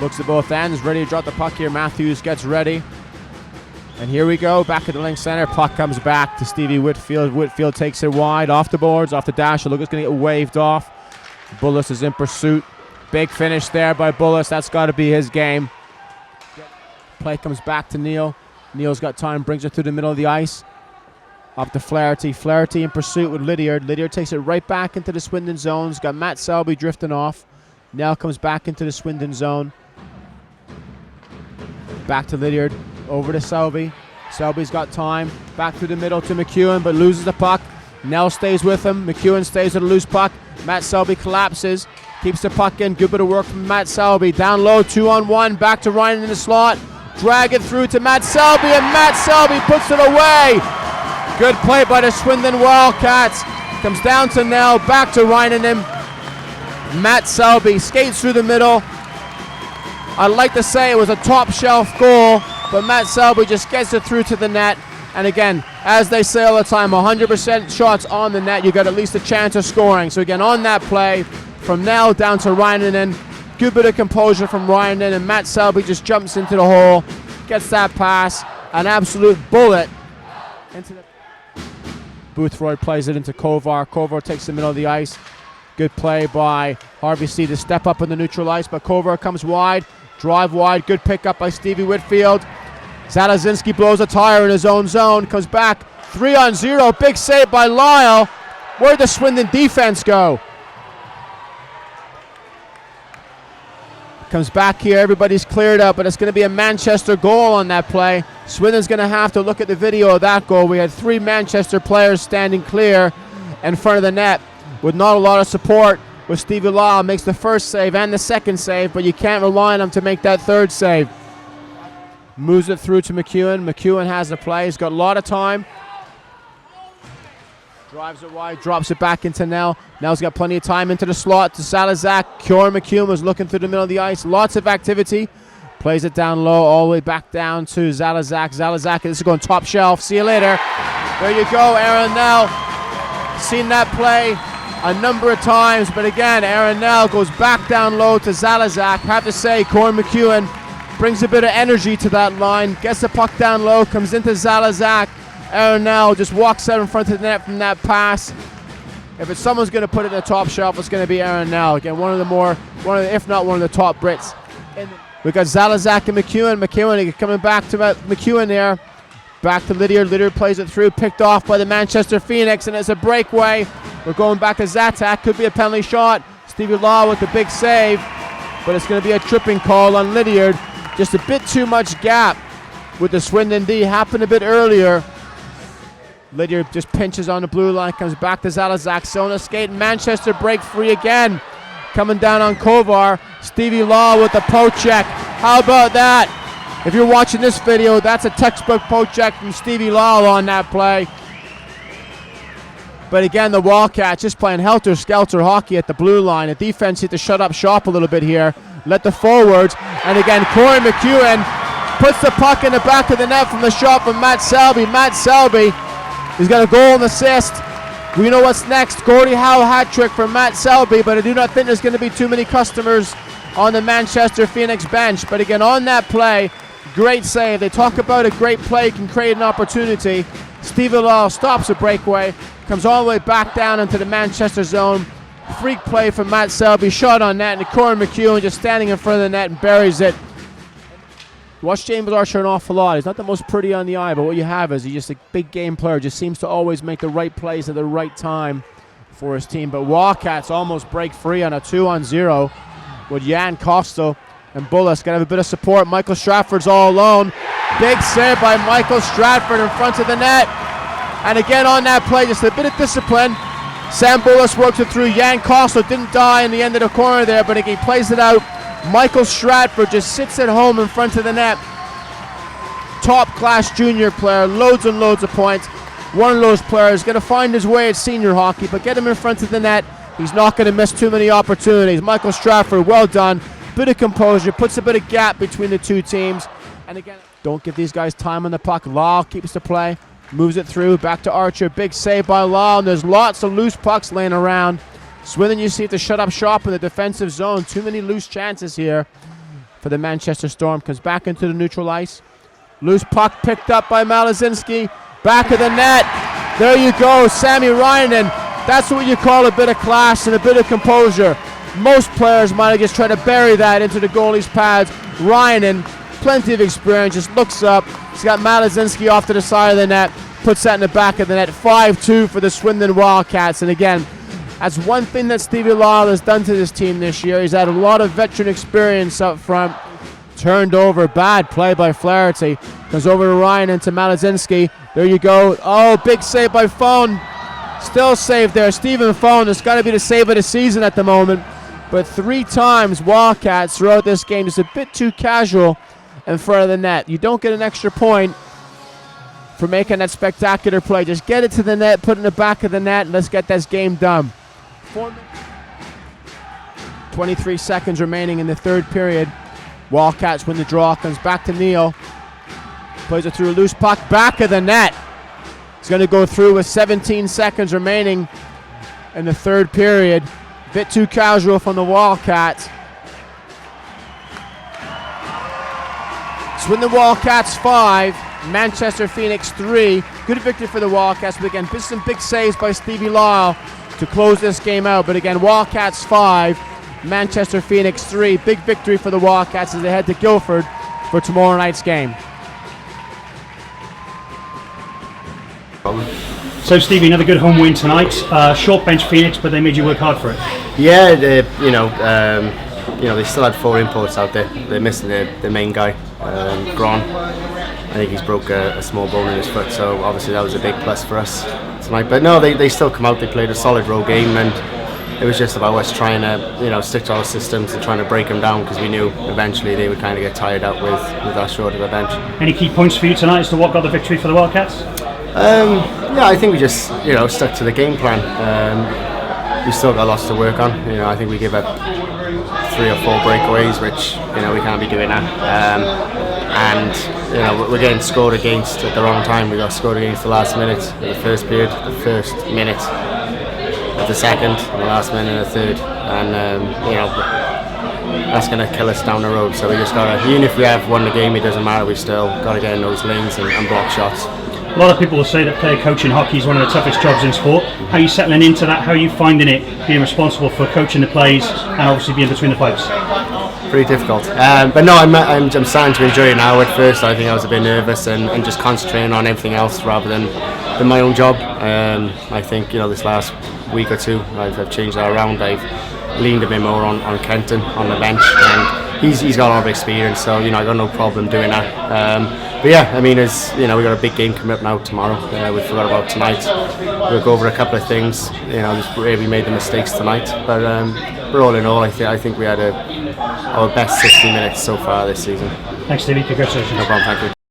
Looks at both ends, ready to drop the puck here. Matthews gets ready. And here we go, back at the link center. Puck comes back to Stevie Whitfield. Whitfield takes it wide, off the boards, off the dash. Look, it's going to get waved off. Bullis is in pursuit. Big finish there by Bullis. That's got to be his game. Play comes back to Neal. Neal's got time, brings it through the middle of the ice. Up to Flaherty. Flaherty in pursuit with Lydiard. Lydiard takes it right back into the Swindon zone. He's got Matt Selby drifting off. Now comes back into the Swindon zone. Back to Lydiard. Over to Selby. Selby's got time. Back through the middle to McEwen, but loses the puck. Nell stays with him. McEwen stays with a loose puck. Matt Selby collapses. Keeps the puck in. Good bit of work from Matt Selby. Down low, 2-on-1. Back to Ryan in the slot. Drag it through to Matt Selby, and Matt Selby puts it away. Good play by the Swindon Wildcats. Comes down to Nell. Back to Ryan and him. Matt Selby skates through the middle. I'd like to say it was a top shelf goal, but Matt Selby just gets it through to the net. And again, as they say all the time, 100% shots on the net, you got at least a chance of scoring. So again, on that play, from Nell down to Rynanen, good bit of composure from Rynanen, and Matt Selby just jumps into the hole, gets that pass, an absolute bullet. Into the Boothroyd plays it into Kovar. Kovar takes the middle of the ice. Good play by Harvey C to step up in the neutral ice, but Kovar comes wide, drive wide, good pickup by Stevie Whitfield. Zalazinski blows a tire in his own zone, comes back 3-on-0, big save by Lyle. Where'd the Swindon defense go? Comes back here, everybody's cleared up, but it's going to be a Manchester goal on that play. Swindon's going to have to look at the video of that goal. We had 3 Manchester players standing clear in front of the net with not a lot of support. With Stevie Lyle makes the first save and the second save, but you can't rely on him to make that third save. Moves it through to McEwen. McEwen has the play. He's got a lot of time. Drives it wide, drops it back into Nell. Nell's got plenty of time into the slot to Salazak. Kieran McEwen was looking through the middle of the ice. Lots of activity. Plays it down low, all the way back down to Zalazak. Zalazak, this is going top shelf. See you later. There you go, Aaron Nell. Seen that play a number of times, but again, Aaron Nell goes back down low to Zalazak. Have to say, Kieran McEwen brings a bit of energy to that line. Gets the puck down low, comes into Zalazak. Aaron Nell just walks out in front of the net from that pass. If it's someone's going to put it in the top shelf, it's going to be Aaron Nell. Again, if not one of the top Brits. We've got Zalazak and McEwen. McEwen coming back to McEwen there. Back to Lydiard. Lydiard plays it through, picked off by the Manchester Phoenix, and it's a breakaway. We're going back to Zatak. Could be a penalty shot. Stevie Law with the big save, but it's going to be a tripping call on Lydiard. Just a bit too much gap with the Swindon D. Happened a bit earlier. Lydiard just pinches on the blue line, comes back to Zalazak. Sona skating. Manchester break free again. Coming down on Kovar. Stevie Law with the poke check. How about that? If you're watching this video, that's a textbook poke check from Stevie Law on that play. But again, the Wildcats just playing helter-skelter hockey at the blue line. The defense had to shut up shop a little bit here. Let the forwards. And again, Corey McEwen puts the puck in the back of the net from the shot from Matt Selby. Matt Selby, he's got a goal and assist. We know what's next. Gordie Howe hat trick for Matt Selby, but I do not think there's going to be too many customers on the Manchester Phoenix bench. But again, on that play, great save. They talk about a great play can create an opportunity. Stevie Law stops a breakaway, comes all the way back down into the Manchester zone. Freak play from Matt Selby, shot on net, and Corey McEwen just standing in front of the net and buries it. Watch James Archer an awful lot. He's not the most pretty on the eye, but what you have is he's just a big game player. Just seems to always make the right plays at the right time for his team. But Wildcats almost break free on a 2-on-0 with Jan Costo and Bullis. Got to have a bit of support. Michael Stratford's all alone. Big save by Michael Stratford in front of the net. And again on that play, just a bit of discipline. Sam Bullis works it through. Jan Costo didn't die in the end of the corner there, but he plays it out. Michael Stratford just sits at home in front of the net. Top-class junior player, loads and loads of points. One of those players going to find his way at senior hockey, but get him in front of the net. He's not going to miss too many opportunities. Michael Stratford, well done. Bit of composure, puts a bit of gap between the two teams. And again, don't give these guys time on the puck. Lyle keeps the play, moves it through, back to Archer. Big save by Lyle, and there's lots of loose pucks laying around. Swindon, you see, to shut up shop in the defensive zone. Too many loose chances here for the Manchester Storm. Comes back into the neutral ice. Loose puck picked up by Malazinski. Back of the net. There you go, Sammy Ryanen. That's what you call a bit of class and a bit of composure. Most players might have just tried to bury that into the goalie's pads. Ryanen, plenty of experience, just looks up. He's got Malazinski off to the side of the net. Puts that in the back of the net. 5-2 for the Swindon Wildcats. And again, that's one thing that Stevie Lyle has done to this team this year. He's had a lot of veteran experience up front. Turned over, bad play by Flaherty. Goes over to Ryan and to Malazinski. There you go. Oh, big save by Fone. Still saved there. Stephen Fone has got to be the save of the season at the moment. But 3 times Wildcats throughout this game is a bit too casual in front of the net. You don't get an extra point for making that spectacular play. Just get it to the net, put it in the back of the net, and let's get this game done. 23 seconds remaining in the third period. Wildcats win the draw. Comes back to Neal. Plays it through a loose puck. Back of the net. He's going to go through with 17 seconds remaining in the third period. Bit too casual from the Wildcats. Swindon Wildcats 5, Manchester Phoenix 3. Good victory for the Wildcats, but again, some big saves by Stevie Lyle to close this game out. But again, Wildcats 5, Manchester Phoenix 3. Big victory for the Wildcats as they head to Guildford for tomorrow night's game. So Stevie, another good home win tonight. Short bench Phoenix, but they made you work hard for it. Yeah, they still had 4 imports out there. They're missing the main guy, Gron. I think he's broke a small bone in his foot, so obviously that was a big plus for us tonight. But no, they still come out. They played a solid road game, and it was just about us trying to stick to our systems and trying to break them down, because we knew eventually they would kind of get tired out with that short of a bench. Any key points for you tonight as to what got the victory for the Wildcats? Yeah, I think we just stuck to the game plan. We still got lots to work on. I think we give up 3 or 4 breakaways, which we can't be doing that. And we're getting scored against at the wrong time. We got scored against the last minute of the first period, the first minute of the second, and the last minute of the third. And that's going to kill us down the road. So we just got to, even if we have won the game, it doesn't matter. We still got to get in those lanes and block shots. A lot of people will say that player coaching hockey is one of the toughest jobs in sport. How are you settling into that? How are you finding it, being responsible for coaching the plays and obviously being between the pipes? Pretty difficult. But no, I'm starting to enjoy it now. At first I think I was a bit nervous and just concentrating on everything else rather than my own job. I think this last week or 2 I've changed that around. I've leaned a bit more on Kenton on the bench, and he's got a lot of experience, so I got no problem doing that. But yeah, as we got a big game coming up now tomorrow. We forgot about tonight. We'll go over a couple of things. Just where we made the mistakes tonight. But all in all, I think we had our best 60 minutes so far this season. Thanks, Stevie. Congratulations. No problem. Thank you.